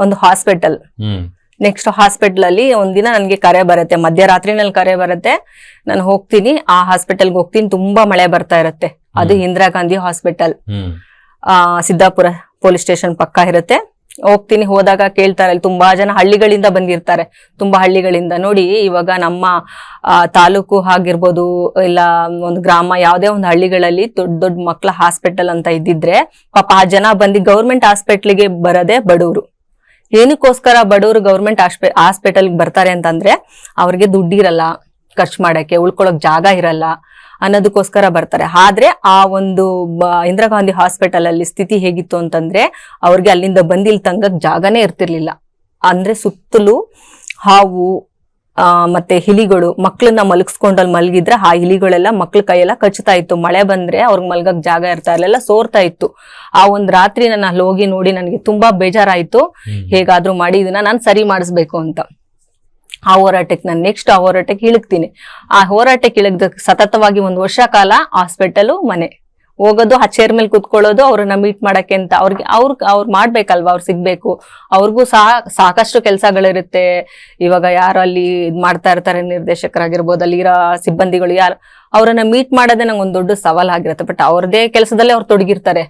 ಒಂದು hospital. Next hospital ಅಲ್ಲಿ ಒಂದಿನ ನನ್ಗೆ ಕರೆ ಬರುತ್ತೆ, ಮಧ್ಯರಾತ್ರಿನಲ್ಲಿ ಕರೆ ಬರುತ್ತೆ. ನಾನು ಹೋಗ್ತೀನಿ, ಆ ಹಾಸ್ಪಿಟಲ್ಗೆ ಹೋಗ್ತೀನಿ. ತುಂಬಾ ಮಳೆ ಬರ್ತಾ ಇರುತ್ತೆ. ಅದು Indira Gandhi hospital, Siddapura police station ಪಕ್ಕ ಇರುತ್ತೆ. ಹೋಗ್ತೀನಿ. ಹೋದಾಗ ಕೇಳ್ತಾರೆ, ಅಲ್ಲಿ ತುಂಬಾ ಜನ ಹಳ್ಳಿಗಳಿಂದ ಬಂದಿರ್ತಾರೆ, ತುಂಬಾ ಹಳ್ಳಿಗಳಿಂದ. ನೋಡಿ, ಇವಾಗ ನಮ್ಮ ತಾಲೂಕು ಆಗಿರ್ಬೋದು, ಇಲ್ಲ ಒಂದು ಗ್ರಾಮ, ಯಾವ್ದೇ ಒಂದು ಹಳ್ಳಿಗಳಲ್ಲಿ ದೊಡ್ಡ ದೊಡ್ಡ ಮಕ್ಕಳ ಹಾಸ್ಪಿಟಲ್ ಅಂತ ಇದ್ದಿದ್ರೆ ಪಾಪ ಆ ಜನ ಬಂದು ಗೌರ್ಮೆಂಟ್ ಹಾಸ್ಪಿಟ್ಲಿಗೆ ಬರದೆ ಬಡವರು. ಏನಕ್ಕೋಸ್ಕರ ಬಡವರು ಗೌರ್ಮೆಂಟ್ ಹಾಸ್ಪಿಟಲ್ಗೆ ಬರ್ತಾರೆ ಅಂತಂದ್ರೆ, ಅವ್ರಿಗೆ ದುಡ್ಡಿರಲ್ಲ ಖರ್ಚು ಮಾಡಕ್ಕೆ, ಉಳ್ಕೊಳಕ್ ಜಾಗ ಇರಲ್ಲ ಅನ್ನೋದಕ್ಕೋಸ್ಕರ ಬರ್ತಾರೆ. ಆದ್ರೆ ಆ ಒಂದು ಇಂದಿರಾ ಗಾಂಧಿ ಹಾಸ್ಪಿಟಲ್ ಅಲ್ಲಿ ಸ್ಥಿತಿ ಹೇಗಿತ್ತು ಅಂತಂದ್ರೆ, ಅವ್ರಿಗೆ ಅಲ್ಲಿಂದ ಬಂದು ಇಲ್ಲಿ ತಂಗಕ್ ಜಾಗನೇ ಇರ್ತಿರ್ಲಿಲ್ಲ. ಅಂದ್ರೆ ಸುತ್ತಲೂ ಹಾವು ಮತ್ತೆ ಇಲಿಗಳು, ಮಕ್ಳನ್ನ ಮಲಗಿಸ್ಕೊಂಡಲ್ಲಿ ಮಲಗಿದ್ರೆ ಆ ಇಲಿಗಳೆಲ್ಲ ಮಕ್ಳ ಕೈಯೆಲ್ಲ ಕಚ್ಚುತ್ತಾ ಇತ್ತು. ಮಳೆ ಬಂದ್ರೆ ಅವ್ರಿಗೆ ಮಲ್ಗಕ್ ಜಾಗ ಇರ್ತಾ ಇರಲಿಲ್ಲ, ಸೋರ್ತಾ ಇತ್ತು. ಆ ಒಂದ್ ರಾತ್ರಿ ನಾನು ಅಲ್ಲಿ ಹೋಗಿ ನೋಡಿ ನನಗೆ ತುಂಬಾ ಬೇಜಾರಾಯ್ತು. ಹೇಗಾದ್ರೂ ಮಾಡಿ ಇದನ್ನ ನಾನು ಸರಿ ಮಾಡಿಸ್ಬೇಕು ಅಂತ. ಆ ಹೋರಾಟಕ್ಕೆ ನಾನು ನೆಕ್ಸ್ಟ್ ಆ ಹೋರಾಟಕ್ಕೆ ಇಳಿಗ್ತೀನಿ. ಆ ಹೋರಾಟಕ್ಕೆ ಇಳಿದ ಸತತವಾಗಿ 1 ವರ್ಷ ಕಾಲ ಹಾಸ್ಪಿಟಲು, ಮನೆ ಹೋಗೋದು, ಆ ಚೇರ್ ಮೇಲೆ ಕುತ್ಕೊಳ್ಳೋದು, ಅವ್ರನ್ನ ಮೀಟ್ ಮಾಡಕ್ಕೆ ಅಂತ. ಅವ್ರು ಮಾಡ್ಬೇಕಲ್ವಾ, ಅವ್ರು ಸಿಗ್ಬೇಕು. ಅವ್ರಿಗೂ ಸಾಕಷ್ಟು ಕೆಲಸಗಳಿರುತ್ತೆ. ಇವಾಗ ಯಾರು ಅಲ್ಲಿ ಇದ್ ಮಾಡ್ತಾ ಇರ್ತಾರೆ, ನಿರ್ದೇಶಕರಾಗಿರ್ಬೋದು, ಅಲ್ಲಿರೋ ಸಿಬ್ಬಂದಿಗಳು ಯಾರು, ಅವರನ್ನ ಮೀಟ್ ಮಾಡೋದೇ ನಂಗೆ ಒಂದು ದೊಡ್ಡ ಸವಾಲ್ ಆಗಿರುತ್ತೆ. ಬಟ್ ಅವ್ರದೇ ಕೆಲಸದಲ್ಲೇ ಅವ್ರು ತೊಡಗಿರ್ತಾರೆ.